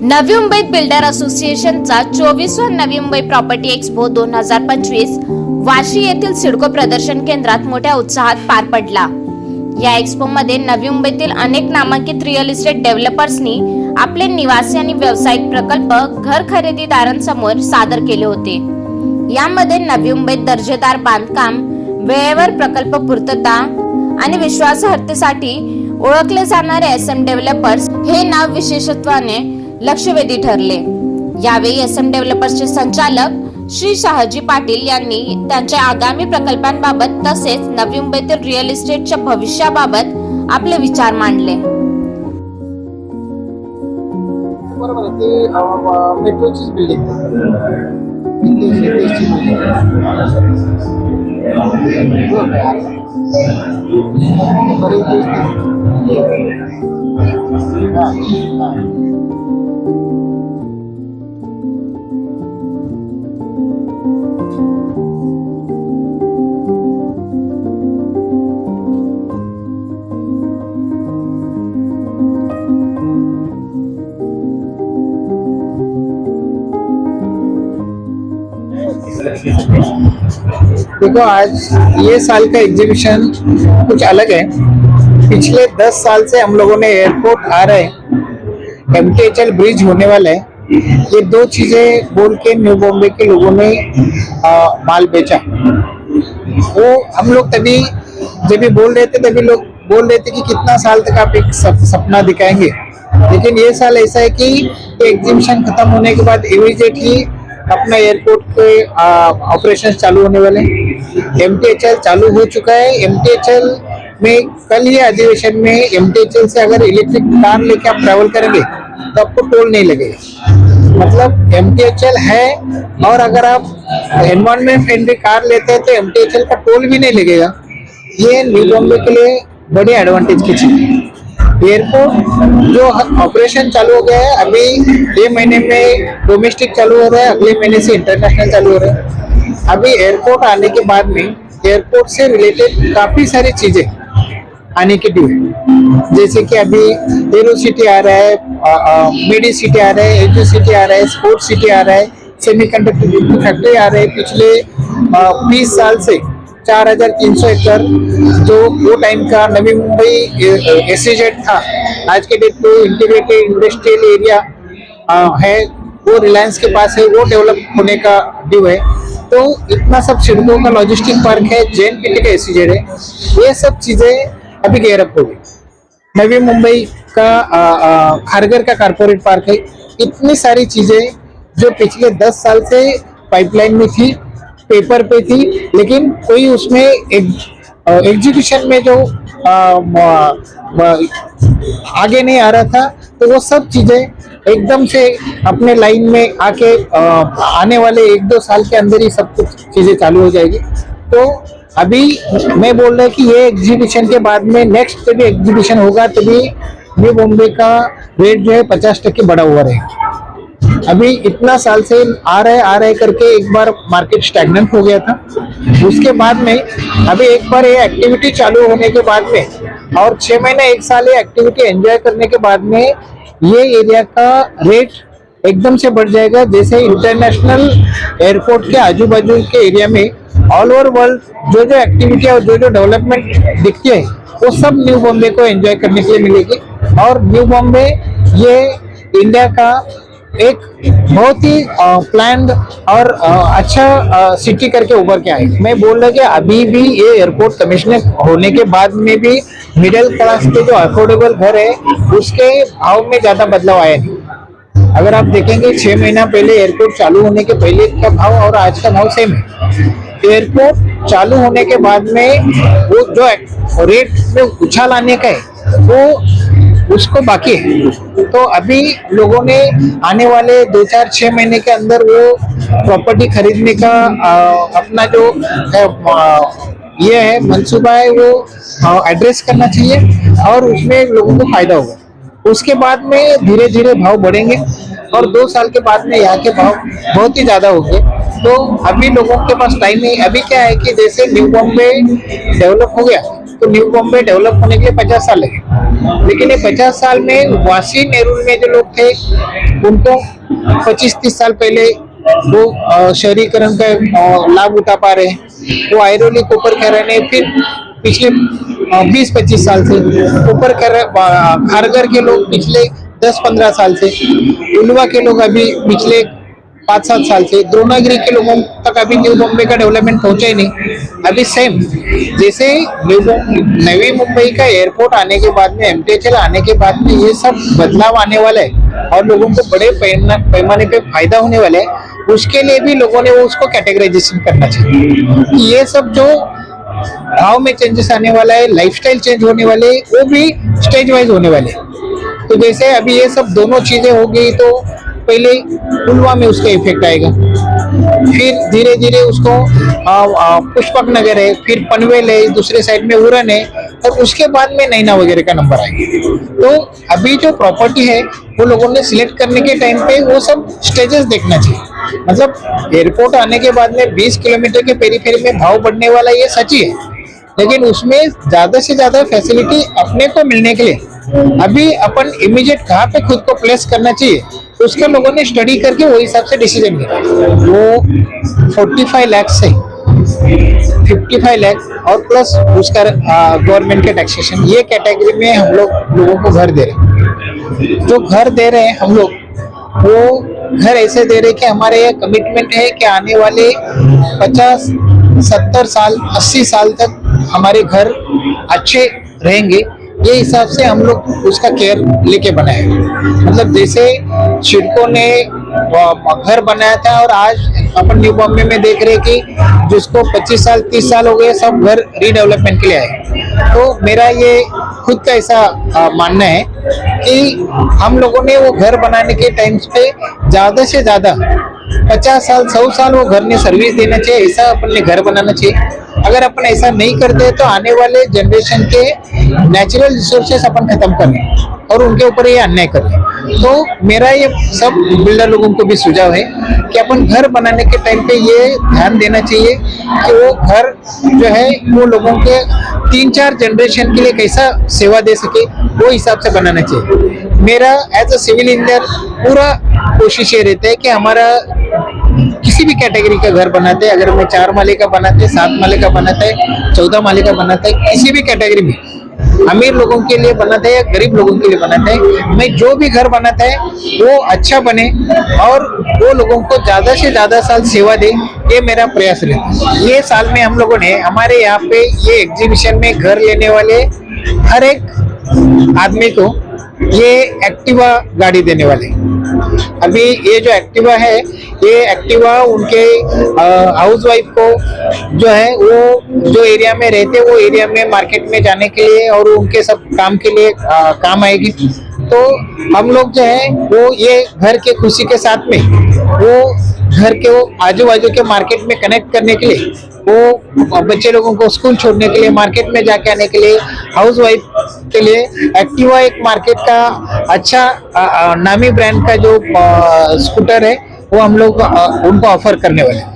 नवी मुंबईत builder असोसिएशनचा 24वा Navi Mumbai property expo 2025 Vashi येथील सिडको प्रदर्शन केंद्रात मोठ्या उत्साहात पार पडला। या एक्स्पो मध्ये नवी मुंबईतील अनेक नामांकित रिअल इस्टेट डेव्हलपर्सनी आपले निवासी आणि व्यावसायिक प्रकल्प घर खरेदीदारांसमोर सादर केले होते। यामध्ये नवी मुंबईत दर्जेदार बांधकाम, वेळेवर प्रकल्प पूर्तता आणि विश्वासार्हतेसाठी ओळखले जाणारे SM डेव्हलपर्स हे नाव विशेषत्वाने लक्षवेधी ठरले। यावेळी SM डेव्हलपर्सचे संचालक श्री शहाजी पाटील यांनी त्यांच्या आगामी प्रकल्पांबाबत तसेच नवी मुंबईतील रिअल इस्टेटच्या भविष्याबाबत आपले विचार मांडले। बरोबर आहे, ते मेट्रोचीच बिल्डिंग देखो, आज ये साल का एग्जीबिशन कुछ अलग है। पिछले 10 साल से हम लोगों ने एयरपोर्ट आ रहे हैं, MTHL ब्रिज होने वाला है, ये दो चीजें बोल के न्यू बॉम्बे के लोगों ने माल बेचा। वो हम लोग तभी जब भी बोल रहे थे तभी लोग बोल रहे थे कि कितना साल तक आप एक सपना दिखाएंगे, लेकिन ये साल ऐसा है कि एग्जीबिशन खत्म होने के बाद इमीडिएटली अपना एयरपोर्ट के ऑपरेशन चालू होने वाले हैं। MTHL चालू हो चुका है। MTHL में कल ये अधिवेशन में MTHL से अगर इलेक्ट्रिक कार लेके आप ट्रैवल करेंगे तो आपको टोल नहीं लगेगा। मतलब MTHL है, और अगर आप एनवायरमेंट फ्रेंडली कार लेते हैं तो MTHL का टोल भी नहीं लगेगा। ये न्यू बॉम्बे के लिए बड़े एडवांटेज की चीज है। एयरपोर्ट जो ऑपरेशन चालू हो गया है, अभी ये महीने में डोमेस्टिक चालू हो रहा है, अगले महीने से इंटरनेशनल चालू हो रहा है। अभी एयरपोर्ट आने के बाद में एयरपोर्ट से रिलेटेड काफी सारी चीजें आने की ड्यू है, जैसे कि अभी एरो सिटी आ रहा है, मेडी सिटी आ रहा है, एजू सिटी आ रहा है, स्पोर्ट सिटी आ रहा है, सेमीकंडक्टर फैक्ट्री आ रहे हैं। पिछले 20 साल से 4300 एकड़ जो वो टाइम का नवी मुंबई SEZ था, आज के डेट में इंटीग्रेटेड इंडस्ट्रियल एरिया है, वो रिलायंस के पास है, वो डेवलप होने का ड्यू है। तो इतना सब सिडको का लॉजिस्टिक पार्क है, JNPT का SEZ है, ये सब चीजें अभी गेयर अप हो गई। नवी मुंबई का खारघर का कारपोरेट पार्क है। इतनी सारी चीजें जो पिछले 10 साल से पाइपलाइन में थी, पेपर पे थी, लेकिन कोई उसमें एग्जीक्यूशन में जो आगे नहीं आ रहा था, तो वो सब चीजें एकदम से अपने लाइन में आके आने वाले 1-2 साल के अंदर ही सब कुछ चीजें चालू हो जाएगी। तो अभी मैं बोल रहा हूँ कि ये एग्जीबिशन के बाद में नेक्स्ट जब एग्जीबिशन होगा तभी न्यू बॉम्बे का रेट जो है 50% बढ़ा हुआ रहेगा। अभी इतना साल से आ रहे करके एक बार मार्केट स्टैग्नेंट हो गया था। उसके बाद में अभी एक बार ये एक्टिविटी चालू होने के बाद में और 6 महीने 1 साल ये एक्टिविटी एंजॉय करने के बाद में ये एरिया का रेट एकदम से बढ़ जाएगा। जैसे इंटरनेशनल एयरपोर्ट के आजू बाजू के एरिया में ऑल ओवर वर्ल्ड जो जो एक्टिविटी और जो जो डेवलपमेंट दिखती है वो सब न्यू बॉम्बे को एंजॉय करने के लिए मिलेगी। और न्यू बॉम्बे ये इंडिया का एक बहुत ही प्लान्ड और अच्छा सिटी करके उभर के आए। मैं बोल रहा कि अभी भी ये एयरपोर्ट कमिश्नर होने के बाद में भी मिडिल क्लास के जो अफोर्डेबल घर है उसके भाव में ज्यादा बदलाव आया नहीं। अगर आप देखेंगे 6 महीना पहले एयरपोर्ट चालू होने के पहले का भाव और आज का भाव सेम है। एयरपोर्ट चालू होने के बाद में वो जो रेट में उछाल आने का है वो उसको बाकी है। तो अभी लोगों ने आने वाले 2-4-6 महीने के अंदर वो प्रॉपर्टी खरीदने का अपना जो ये है मंसूबा है वो एड्रेस करना चाहिए और उसमें लोगों को फायदा होगा। उसके बाद में धीरे धीरे भाव बढ़ेंगे और 2 साल के बाद में यहाँ के भाव बहुत ही ज्यादा होंगे। तो अभी लोगों के पास टाइम नहीं। अभी क्या है कि जैसे न्यू बॉम्बे डेवलप हो गया तो न्यू बॉम्बे डेवलप होने के लिए 50 साल लगे। लेकिन ये 50 साल में वासी नेहरू में जो लोग थे उनको 25-30 साल पहले वो शहरीकरण का लाभ उठा पा रहे हैं। वो आयरोली कोपर खैराने फिर पिछले 20-25 साल से, ऊपर खारगर के लोग पिछले 10-15 साल से, उलवा के लोग अभी पिछले 5-7 साल से, द्रोणागिरी के लोगों तक अभी न्यू बॉम्बे का डेवलपमेंट पहुंचा ही नहीं। अभी सेम जैसे नवी मुंबई का एयरपोर्ट आने के बाद में, एमटीएचएल आने के बाद में ये सब बदलाव आने वाला है और लोगों को बड़े पैमाने पे फायदा होने वाला है। उसके लिए भी लोगों ने वो उसको कैटेगराइजेशन करना चाहिए। ये सब जो भाव में चेंजेस आने वाला है, लाइफस्टाइल चेंज होने वाले, वो भी स्टेज वाइज होने वाले। तो जैसे अभी ये सब दोनों चीजें हो गई तो पहले पुलवा में उसका इफेक्ट आएगा, फिर धीरे धीरे उसको पुष्पक नगर है, फिर पनवेल है, दूसरे साइड में उरन है, और उसके बाद में नैना वगैरह का नंबर आएगा। तो अभी जो प्रॉपर्टी है वो लोगों ने सिलेक्ट करने के टाइम पे वो सब स्टेजेस देखना चाहिए। मतलब एयरपोर्ट आने के बाद में 20 किलोमीटर के पेरीफेरी में भाव बढ़ने वाला ये सच ही है, लेकिन उसमें ज्यादा से ज्यादा फैसिलिटी अपने को मिलने के लिए अभी अपन इमीडिएट कहाँ पे खुद को प्लेस करना चाहिए उसके लोगों ने स्टडी करके वो हिसाब से डिसीजन लिया। वो 45 लाख से 55 लाख और प्लस उसका गवर्नमेंट के टैक्सेशन, ये कैटेगरी में हम लोगों को घर दे रहे हैं। जो घर दे रहे हैं हम लोग, वो घर ऐसे दे रहे कि हमारे ये कमिटमेंट है कि आने वाले 50, 70 साल, 80 साल तक हमारे घर अच्छे रहेंगे। ये हिसाब से हम लोग उसका केयर लेके बनाए। मतलब जैसे शिडको ने घर बनाया था और आज अपन न्यू बॉम्बे में देख रहे कि जिसको 25 साल 30 साल हो गए सब घर रीडेवलपमेंट के लिए आए। तो मेरा ये खुद का ऐसा मानना है कि हम लोगों ने वो घर बनाने के टाइम्स पे ज्यादा से ज्यादा 50 साल 100 साल वो घर ने सर्विस देना चाहिए, ऐसा अपन ने घर बनाना चाहिए। अगर अपन ऐसा नहीं करते तो आने वाले जनरेशन के नेचुरल रिसोर्सेस अपन खत्म कर रहे हैं और उनके ऊपर ये अन्याय कर रहे हैं। तो मेरा ये सब बिल्डर लोगों को भी सुझाव है कि अपन घर बनाने के टाइम पे ये ध्यान देना चाहिए कि वो घर जो है वो लोगों के 3-4 जनरेशन के लिए कैसा सेवा दे सके, वो हिसाब से बनाना चाहिए। मेरा एज अ सिविल इंजीनियर पूरा कोशिश ये रहता है कि हमारा किसी भी कैटेगरी का घर बनाते हैं, अगर मैं 4 माले का बनाते हैं, 7 माले का बनाता है, 14 माले का बनाता है, किसी भी कैटेगरी में अमीर लोगों के लिए बनाता है या गरीब लोगों के लिए बनाता है, मैं जो भी घर बनाता है वो अच्छा बने और वो लोगों को ज्यादा से ज्यादा साल सेवा दे, ये मेरा प्रयास रहता है। ये साल में हम लोगों ने हमारे यहाँ पे ये एग्जीबिशन में घर लेने वाले हर एक आदमी को ये एक्टिवा गाड़ी देने वाले। अभी ये जो एक्टिवा है, ये एक्टिवा उनके हाउस वाइफ को जो है वो जो एरिया में रहते वो एरिया में मार्केट में जाने के लिए और उनके सब काम के लिए काम आएगी। तो हम लोग जो है वो ये घर के खुशी के साथ में वो घर के वो आजू बाजू के मार्केट में कनेक्ट करने के लिए, वो बच्चे लोगों को स्कूल छोड़ने के लिए, मार्केट में जाके आने के लिए, हाउस वाइफ के लिए एक्टिवा एक मार्केट का अच्छा नामी ब्रांड का जो स्कूटर है वो हम लोग उनको ऑफर करने वाले हैं।